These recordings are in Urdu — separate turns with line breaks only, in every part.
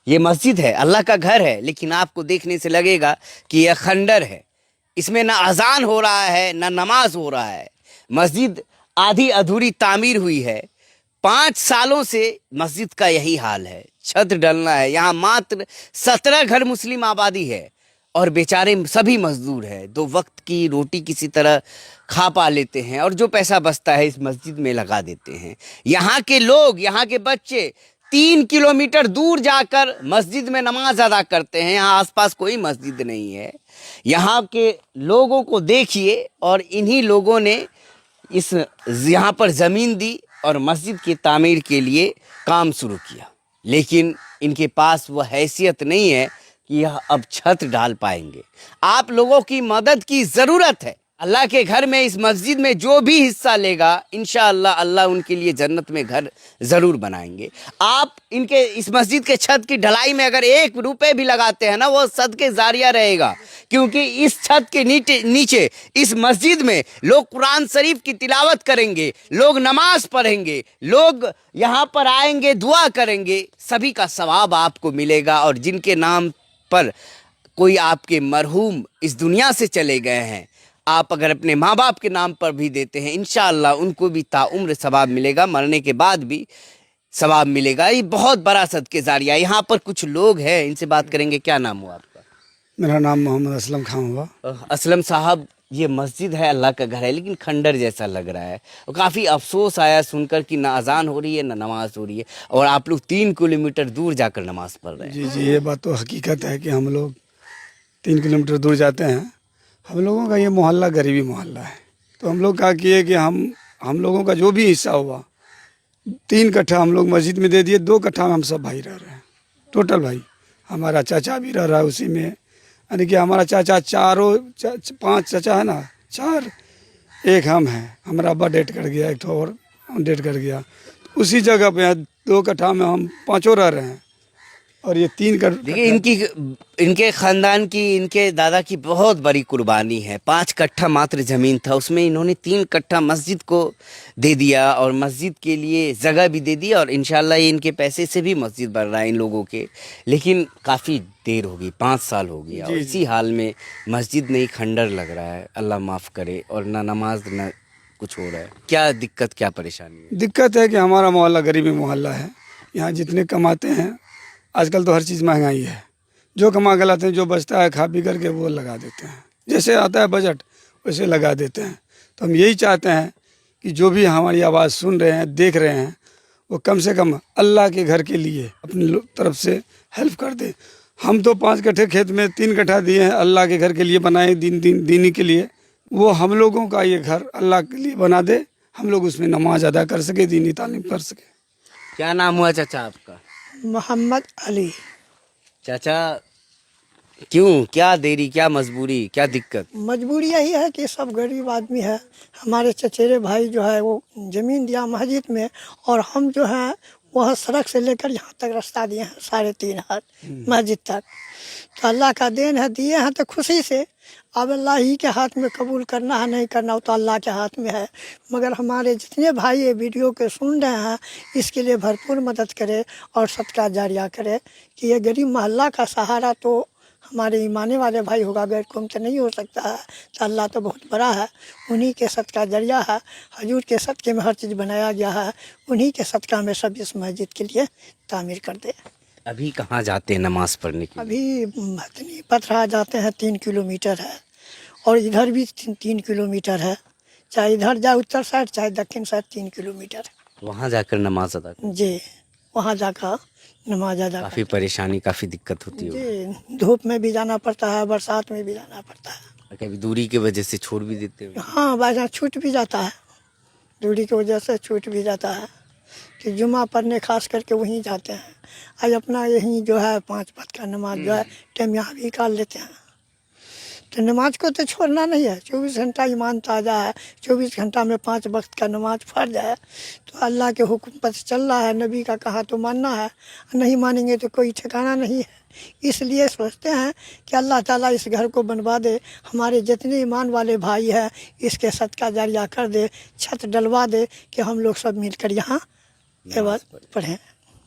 یہ مسجد ہے، اللہ کا گھر ہے، لیکن آپ کو دیکھنے سے لگے گا کہ یہ خنڈر ہے. اس میں نہ اذان ہو رہا ہے نہ نماز ہو رہا ہے. مسجد آدھی ادھوری تعمیر ہوئی ہے. 5 سالوں سے مسجد کا یہی حال ہے. چھت ڈلنا ہے. یہاں ماتر 17 گھر مسلم آبادی ہے اور بیچارے سبھی مزدور ہیں. 2 وقت کی روٹی کسی طرح کھا پا لیتے ہیں اور جو پیسہ بچتا ہے اس مسجد میں لگا دیتے ہیں. یہاں کے لوگ، یہاں کے بچے 3 کلومیٹر دور جا کر مسجد میں نماز ادا کرتے ہیں. یہاں آس پاس کوئی مسجد نہیں ہے. یہاں کے لوگوں کو دیکھیے، اور انہی لوگوں نے یہاں پر زمین دی اور مسجد کی تعمیر کے لیے کام شروع کیا. لیکن ان کے پاس وہ حیثیت نہیں ہے کہ یہ اب چھت ڈال پائیں گے. آپ لوگوں کی مدد کی ضرورت ہے. اللہ کے گھر میں، اس مسجد میں جو بھی حصہ لے گا انشاءاللہ اللہ ان کے لیے جنت میں گھر ضرور بنائیں گے. آپ ان کے اس مسجد کے چھت کی ڈھلائی میں اگر 1 روپے بھی لگاتے ہیں نا، وہ صدقے جاریہ رہے گا. کیونکہ اس چھت کے نیچے اس مسجد میں لوگ قرآن شریف کی تلاوت کریں گے، لوگ نماز پڑھیں گے، لوگ یہاں پر آئیں گے، دعا کریں گے. سبھی کا ثواب آپ کو ملے گا. اور جن کے نام پر کوئی آپ کے مرحوم اس دنیا سے چلے گئے ہیں، آپ اگر اپنے ماں باپ کے نام پر بھی دیتے ہیں انشاءاللہ ان کو بھی تعمر ثواب ملے گا، مرنے کے بعد بھی ثواب ملے گا. یہ بہت بڑا صدقہ جاریہ. یہاں پر کچھ لوگ ہیں، ان سے بات کریں گے. کیا نام ہوا آپ کا؟
میرا نام محمد اسلم خان ہوا.
اسلم صاحب، یہ مسجد ہے، اللہ کا گھر ہے، لیکن کھنڈر جیسا لگ رہا ہے. اور کافی افسوس آیا سن کر کہ نہ اذان ہو رہی ہے نہ نماز ہو رہی ہے، اور آپ لوگ 3 کلومیٹر دور جا کر نماز پڑھ رہے ہیں.
جی یہ بات تو حقیقت ہے کہ ہم لوگ 3 کلومیٹر دور جاتے ہیں. ہم لوگوں کا یہ محلہ غریبی محلہ ہے، تو ہم لوگ کہا کیے کہ ہم لوگوں کا جو بھی حصہ ہوا 3 کٹھا ہم لوگ مسجد میں دے دیے. 2 کٹھا میں ہم سب بھائی رہ رہے ہیں، ٹوٹل بھائی. ہمارا چاچا بھی رہ رہا ہے اسی میں، یعنی کہ ہمارا چاچا 5 چاچا ہے نا، 4 ایک ہم ہیں. ہمارا ابا ڈیٹ کر گیا، ایک تو اور ڈیٹ کر گیا. اسی جگہ پہ 2 کٹھا میں ہم 5 رہ رہے ہیں. اور یہ 3
دیکھیے ان کے خاندان کی، ان کے دادا کی بہت بڑی قربانی ہے. 5 کٹھا ماتر زمین تھا، اس میں انہوں نے 3 کٹھا مسجد کو دے دیا اور مسجد کے لیے جگہ بھی دے دی. اور انشاءاللہ یہ ان کے پیسے سے بھی مسجد بن رہا ہے ان لوگوں کے. لیکن کافی دیر ہوگی، 5 سال ہو گیا، اور اسی حال میں مسجد نہیں کھنڈر لگ رہا ہے. اللہ معاف کرے. اور نہ نماز نہ کچھ ہو رہا ہے. کیا دقت، کیا پریشانی ہے؟
دقت ہے کہ ہمارا محلہ غریبی محلہ ہے. یہاں جتنے کماتے ہیں، آج کل تو ہر چیز مہنگائی ہے، جو کما کے لاتے ہیں جو بچتا ہے کھا پی کر کے وہ لگا دیتے ہیں. جیسے آتا ہے بجٹ ویسے لگا دیتے ہیں. تو ہم یہی چاہتے ہیں کہ جو بھی ہماری آواز سن رہے ہیں، دیکھ رہے ہیں، وہ کم سے کم اللہ کے گھر کے لیے اپنی طرف سے ہیلپ کر دیں. ہم تو 5 کٹھے کھیت میں 3 کٹھا دیے ہیں، اللہ کے گھر کے لیے بنائے، دینی کے لیے. وہ ہم لوگوں کا یہ گھر اللہ کے لیے بنا دے، ہم لوگ اس میں نماز ادا کر سکے، دینی تعلیم کر سکے.
کیا نام ہوا چاچا آپ کا؟
محمد علی.
چاچا کیوں، کیا دیری، کیا مجبوری، کیا دقت؟
مجبوری یہی ہے کہ سب غریب آدمی ہے. ہمارے چچیرے بھائی جو ہے وہ زمین دیا مسجد میں، اور ہم جو ہے وہ سڑک سے لے کر یہاں تک راستہ دیے ہیں 3.5 ہاتھ مسجد تک. تو اللہ کا دین ہے، دیے ہیں تو خوشی سے. اب اللہ ہی کے ہاتھ میں قبول کرنا ہے نہیں کرنا، تو اللہ کے ہاتھ میں ہے. مگر ہمارے جتنے بھائی یہ ویڈیو کے سن رہے ہیں اس کے لیے بھرپور مدد کرے اور صدقہ جاریہ کرے کہ یہ غریب محلہ کا سہارا تو ہمارے ایمانے والے بھائی ہوگا، غیر قوم سے نہیں ہو سکتا ہے. تو اللہ تو بہت بڑا ہے، انہی کے صدقہ جاریہ ہے. حضور کے صدقے میں ہر چیز بنایا گیا ہے، انہی کے صدقہ میں سب اس مسجد کے لیے تعمیر کر دے.
ابھی کہاں جاتے ہیں نماز پڑھنے کے لیے؟
ابھی بھتنی پتھرا جاتے ہیں، 3 کلومیٹر ہے، اور ادھر بھی 3 کلومیٹر ہے. چاہے ادھر جائے اتر سائڈ، چاہے دکن سائڈ 3 کلومیٹر.
وہاں جا کر نماز ادا کرتے؟
جی وہاں جا کر نماز ادا
کافی پریشانی، کافی دقت ہوتی ہے.
جی دھوپ میں بھی جانا پڑتا ہے، برسات میں بھی جانا پڑتا ہے.
کبھی دوری کی وجہ سے چھوڑ بھی دیتے ہو؟
ہاں بائی چانس چھوٹ بھی جاتا ہے، دوری کی وجہ سے چھوٹ بھی جاتا ہے. کہ جمعہ پڑھنے خاص کر کے وہیں جاتے ہیں. آج اپنا یہیں جو ہے 5 وقت کا نماز جو ہے ٹائم یہاں بھی نکال لیتے ہیں. تو نماز کو تو چھوڑنا نہیں ہے. 24 گھنٹہ ایمان تازہ ہے. 24 گھنٹہ میں 5 وقت کا نماز فرض ہے. تو اللہ کے حکم پر چل رہا ہے، نبی کا کہا تو ماننا ہے، نہیں مانیں گے تو کوئی ٹھکانہ نہیں ہے. اس لیے سوچتے ہیں کہ اللہ تعالیٰ اس گھر کو بنوا دے، ہمارے جتنے ایمان والے بھائی ہیں اس کے صدقہ جاریہ کر دے، چھت ڈلوا دے کہ ہم لوگ سب مل کر یہاں عبادت پڑھیں.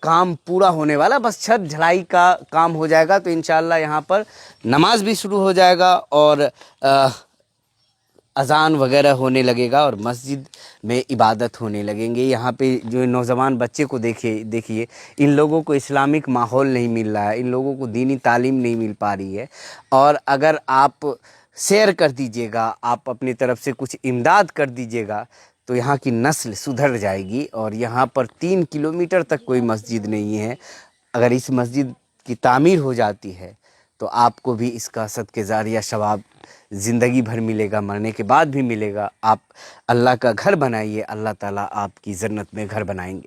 کام پورا ہونے والا, بس چھت ڈھلائی کا کام ہو جائے گا تو انشاءاللہ یہاں پر نماز بھی شروع ہو جائے گا اور اذان وغیرہ ہونے لگے گا اور مسجد میں عبادت ہونے لگیں گے. یہاں پہ جو نوجوان بچے کو دیکھیے ان لوگوں کو اسلامک ماحول نہیں مل رہا ہے, ان لوگوں کو دینی تعلیم نہیں مل پا رہی ہے. اور اگر آپ شیئر کر دیجئے گا, آپ اپنی طرف سے کچھ امداد کر دیجئے گا تو یہاں کی نسل سدھر جائے گی. اور یہاں پر 3 کلومیٹر تک کوئی مسجد نہیں ہے. اگر اس مسجد کی تعمیر ہو جاتی ہے تو آپ کو بھی اس کا صدقہ جاریہ ثواب زندگی بھر ملے گا, مرنے کے بعد بھی ملے گا. آپ اللہ کا گھر بنائیے, اللہ تعالیٰ آپ کی جنت میں گھر بنائیں گے.